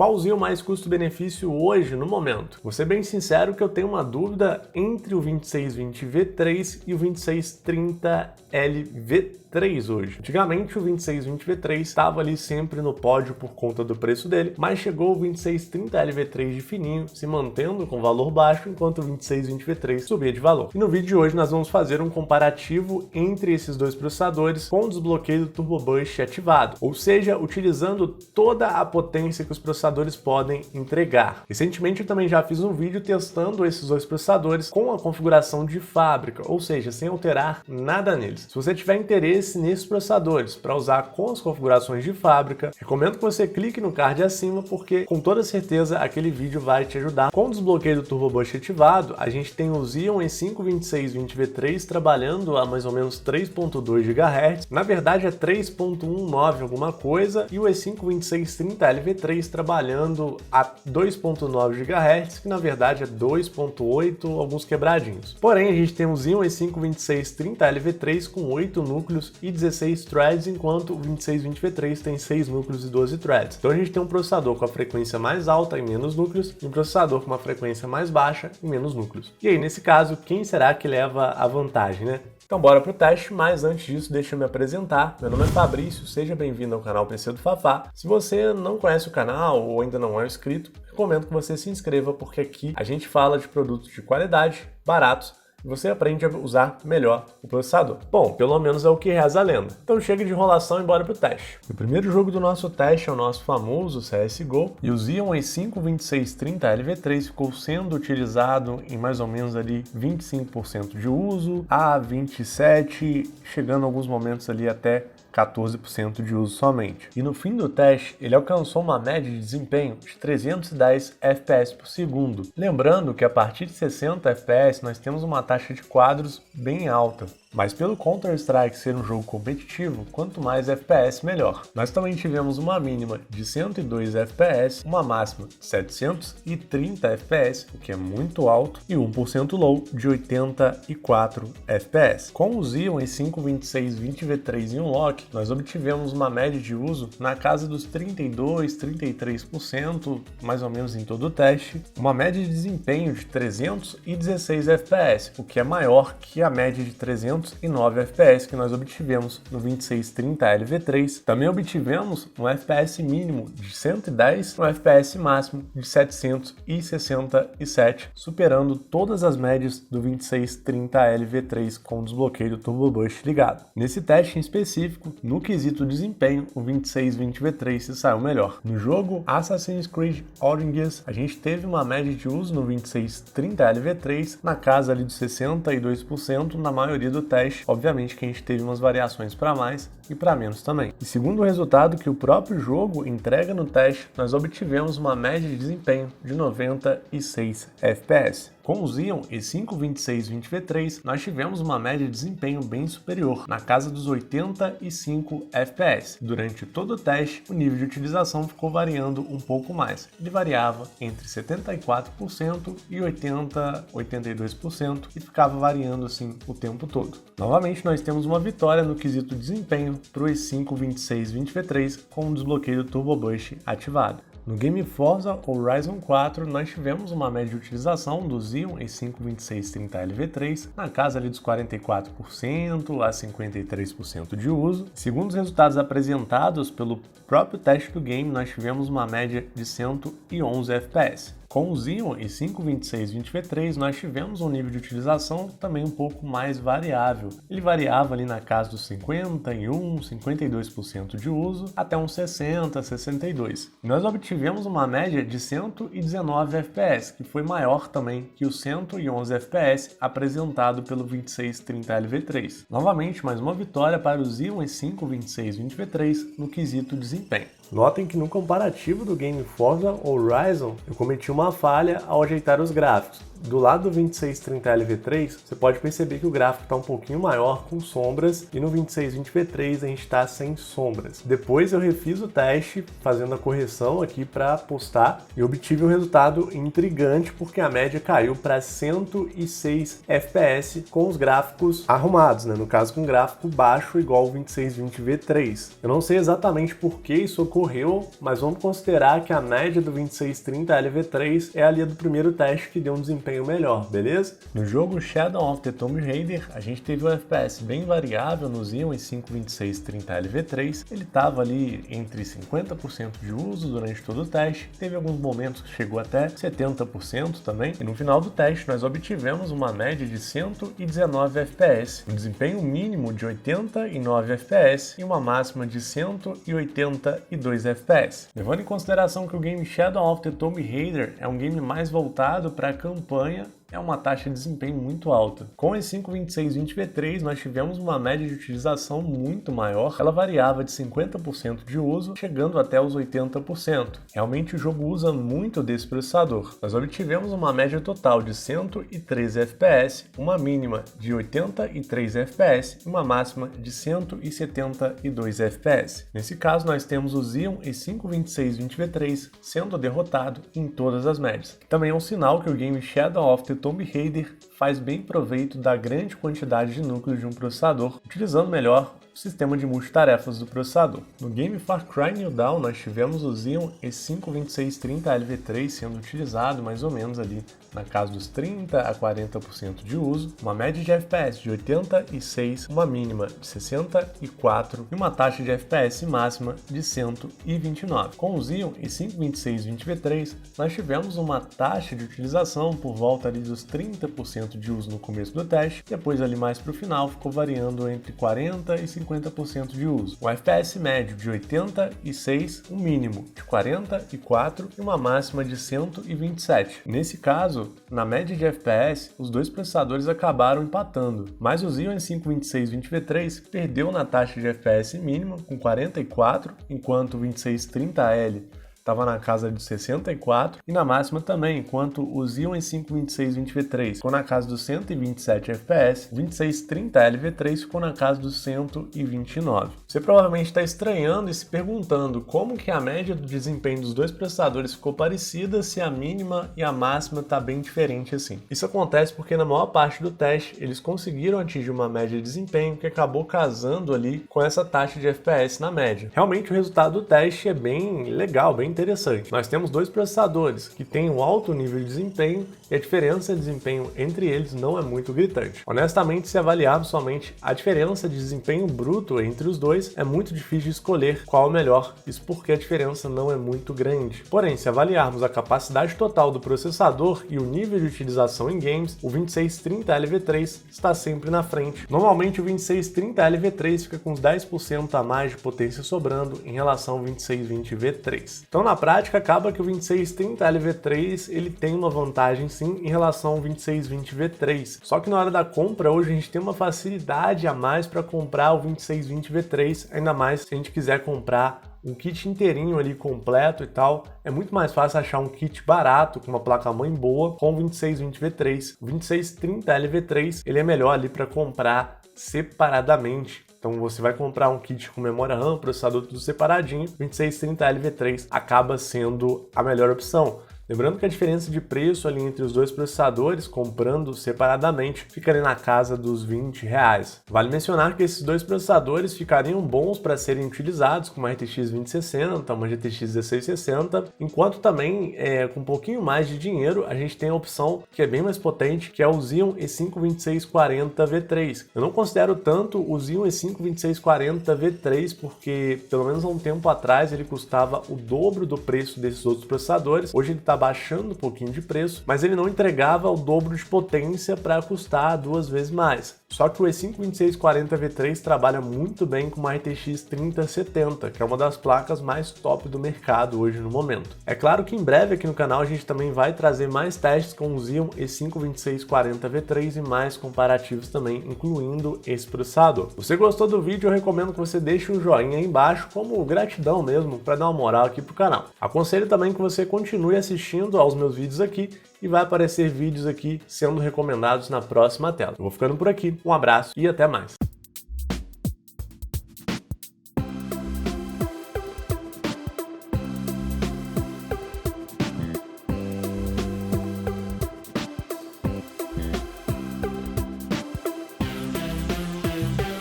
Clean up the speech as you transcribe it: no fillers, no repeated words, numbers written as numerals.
Qualzinho mais custo-benefício hoje, no momento? Vou ser bem sincero que eu tenho uma dúvida entre o 2620 V3 e o 2630L V3 hoje. Antigamente o 2620 V3 estava ali sempre no pódio por conta do preço dele, mas chegou o 2630L V3 de fininho, se mantendo com valor baixo, enquanto o 2620 V3 subia de valor. E no vídeo de hoje nós vamos fazer um comparativo entre esses dois processadores com o desbloqueio do Turbo Boost ativado, ou seja, utilizando toda a potência que os processadores podem entregar. Recentemente eu também já fiz um vídeo testando esses dois processadores com a configuração de fábrica, ou seja, sem alterar nada neles. Se você tiver interesse nesses processadores para usar com as configurações de fábrica, recomendo que você clique no card acima, porque com toda certeza aquele vídeo vai te ajudar. Com o desbloqueio do Turbo Boost ativado, a gente tem o Xeon E5 2620 V3 trabalhando a mais ou menos 3.2 GHz, na verdade é 3.19 alguma coisa, e o E5 2630L V3 trabalhando a 2.9 GHz, que na verdade é 2.8 alguns quebradinhos. Porém, a gente tem o Xeon E5 2630L V3 com 8 núcleos e 16 threads, enquanto o 2620 V3 tem 6 núcleos e 12 threads. Então a gente tem um processador com a frequência mais alta e menos núcleos, e um processador com uma frequência mais baixa e menos núcleos. E aí, nesse caso, quem será que leva a vantagem, né? Então bora pro teste, mas antes disso deixa eu me apresentar. Meu nome é Fabrício, seja bem-vindo ao canal PC do Fafá. Se você não conhece o canal ou ainda não é inscrito, recomendo que você se inscreva, porque aqui a gente fala de produtos de qualidade, baratos, e você aprende a usar melhor o processador. Bom, pelo menos é o que reza a lenda. Então chega de enrolação e bora pro teste. O primeiro jogo do nosso teste é o nosso famoso CSGO, e o Xeon E5 2630L V3 ficou sendo utilizado em mais ou menos ali 25% de uso, a 27%, chegando em alguns momentos ali até 14% de uso somente. E no fim do teste, ele alcançou uma média de desempenho de 310 FPS por segundo. Lembrando que a partir de 60 FPS nós temos uma taxa de quadros bem alta. Mas pelo Counter-Strike ser um jogo competitivo, quanto mais FPS, melhor. Nós também tivemos uma mínima de 102 FPS, uma máxima de 730 FPS, o que é muito alto, e 1% low de 84 FPS. Com o Xeon E5 2620 V3 em Unlock, nós obtivemos uma média de uso na casa dos 32, 33%, mais ou menos em todo o teste, uma média de desempenho de 316 FPS, o que é maior que a média de 309 FPS que nós obtivemos no 2630L V3. Também obtivemos um FPS mínimo de 110 e um FPS máximo de 767, superando todas as médias do 2630L V3 com o desbloqueio do Turbo Boost ligado. Nesse teste em específico, no quesito desempenho, o 2620 V3 se saiu melhor. No jogo Assassin's Creed Origins, a gente teve uma média de uso no 2630L V3 na casa ali dos 62% na maioria do teste. Obviamente que a gente teve umas variações para mais e para menos também. E segundo o resultado que o próprio jogo entrega no teste, nós obtivemos uma média de desempenho de 96 FPS. Com o Xeon E5 2620 V3, nós tivemos uma média de desempenho bem superior, na casa dos 85 FPS. Durante todo o teste, o nível de utilização ficou variando um pouco mais. Ele variava entre 74% e 82% e ficava variando assim o tempo todo. Novamente, nós temos uma vitória no quesito desempenho para o E5 2620 V3 com o desbloqueio do Turbo Boost ativado. No game Forza Horizon 4, nós tivemos uma média de utilização do Xeon E5 2630L V3 na casa ali dos 44% a 53% de uso. Segundo os resultados apresentados pelo próprio teste do game, nós tivemos uma média de 111 FPS. Com o Xeon E5 2620 V3, nós tivemos um nível de utilização também um pouco mais variável. Ele variava ali na casa dos 51, 52% de uso, até uns 60, 62%. Nós obtivemos uma média de 119 FPS, que foi maior também que os 111 FPS apresentado pelo 2630L V3. Novamente, mais uma vitória para o Xeon E5 2620 V3 no quesito desempenho. Notem que no comparativo do game Forza Horizon, eu cometi uma falha ao ajeitar os gráficos. do lado do 2630L V3, você pode perceber que o gráfico está um pouquinho maior com sombras e no 2620 V3 a gente está sem sombras. Depois eu refiz o teste fazendo a correção aqui para postar e obtive um resultado intrigante porque a média caiu para 106 FPS com os gráficos arrumados, né? No caso com gráfico baixo igual o 2620 V3. Eu não sei exatamente por que isso ocorreu, mas vamos considerar que a média do 2630L V3 é ali do primeiro teste que deu um desempenho melhor, beleza? No jogo Shadow of the Tomb Raider, a gente teve um FPS bem variável no Xeon i5 2630L V3. Ele estava ali entre 50% de uso durante todo o teste, teve alguns momentos que chegou até 70% também, e no final do teste nós obtivemos uma média de 119 FPS, um desempenho mínimo de 89 FPS e uma máxima de 182 FPS. Levando em consideração que o game Shadow of the Tomb Raider é um game mais voltado para a campanha, é uma taxa de desempenho muito alta. Com o i5 2620 V3, nós tivemos uma média de utilização muito maior, ela variava de 50% de uso, chegando até os 80%. Realmente o jogo usa muito desse processador. Nós obtivemos uma média total de 113 FPS, uma mínima de 83 FPS e uma máxima de 172 FPS. Nesse caso, nós temos o Xeon i5 2620 V3 sendo derrotado em todas as médias. Também é um sinal que o game Shadow of the Tomb Raider faz bem proveito da grande quantidade de núcleos de um processador, utilizando melhor o sistema de multitarefas do processador. No game Far Cry New Dawn, nós tivemos o Xeon i5 2630L V3 sendo utilizado mais ou menos ali na casa dos 30 a 40% de uso, uma média de FPS de 86, uma mínima de 64 e uma taxa de FPS máxima de 129. Com o Xeon i5 2620 V3, nós tivemos uma taxa de utilização por volta ali dos 30% de uso no começo do teste, depois ali mais para o final ficou variando entre 40 e 50% de uso. O FPS médio de 86, um mínimo de 44 e uma máxima de 127. Nesse caso, na média de FPS, os dois processadores acabaram empatando, mas o Xeon i5 2620 V3 perdeu na taxa de FPS mínima com 44, enquanto o 2630L estava na casa de 64 e na máxima também, enquanto o Xeon i5 2620 V3 ficou na casa dos 127 FPS, o 2630L V3 ficou na casa dos 129. Você provavelmente está estranhando e se perguntando como que a média do desempenho dos dois processadores ficou parecida se a mínima e a máxima está bem diferente assim. Isso acontece porque na maior parte do teste eles conseguiram atingir uma média de desempenho que acabou casando ali com essa taxa de FPS na média. Realmente o resultado do teste é bem legal, bem interessante. Nós temos dois processadores que têm um alto nível de desempenho e a diferença de desempenho entre eles não é muito gritante. Honestamente, se avaliarmos somente a diferença de desempenho bruto entre os dois, é muito difícil de escolher qual é o melhor, isso porque a diferença não é muito grande. Porém, se avaliarmos a capacidade total do processador e o nível de utilização em games, o 2630L V3 está sempre na frente. Normalmente o 2630L V3 fica com uns 10% a mais de potência sobrando em relação ao 2620 V3. Então, na prática, acaba que o 2630L V3 ele tem uma vantagem sim em relação ao 2620 V3. Só que na hora da compra, hoje a gente tem uma facilidade a mais para comprar o 2620 V3, ainda mais se a gente quiser comprar um kit inteirinho ali completo e tal. É muito mais fácil achar um kit barato com uma placa-mãe boa com o 2620 V3. O 2630L V3 ele é melhor ali para comprar separadamente. Então você vai comprar um kit com memória RAM, processador tudo separadinho, 2630L V3 acaba sendo a melhor opção. Lembrando que a diferença de preço ali entre os dois processadores, comprando separadamente, ficaria na casa dos R$20. Vale mencionar que esses dois processadores ficariam bons para serem utilizados com uma RTX 2060, uma GTX 1660, enquanto também, com um pouquinho mais de dinheiro, a gente tem a opção que é bem mais potente, que é o Xeon i5 2640 V3. Eu não considero tanto o Xeon i5 2640 V3, porque pelo menos há um tempo atrás ele custava o dobro do preço desses outros processadores. Hoje ele está baixando um pouquinho de preço, mas ele não entregava o dobro de potência para custar 2 vezes mais. Só que o i5 2640 V3 trabalha muito bem com uma RTX 3070, que é uma das placas mais top do mercado hoje no momento. É claro que em breve aqui no canal a gente também vai trazer mais testes com o Xeon i5 2640 V3 e mais comparativos também, incluindo esse processador. Se você gostou do vídeo, eu recomendo que você deixe um joinha aí embaixo, como gratidão mesmo, para dar uma moral aqui pro canal. Aconselho também que você continue assistindo aos meus vídeos aqui e vai aparecer vídeos aqui sendo recomendados na próxima tela. Eu vou ficando por aqui, um abraço e até mais.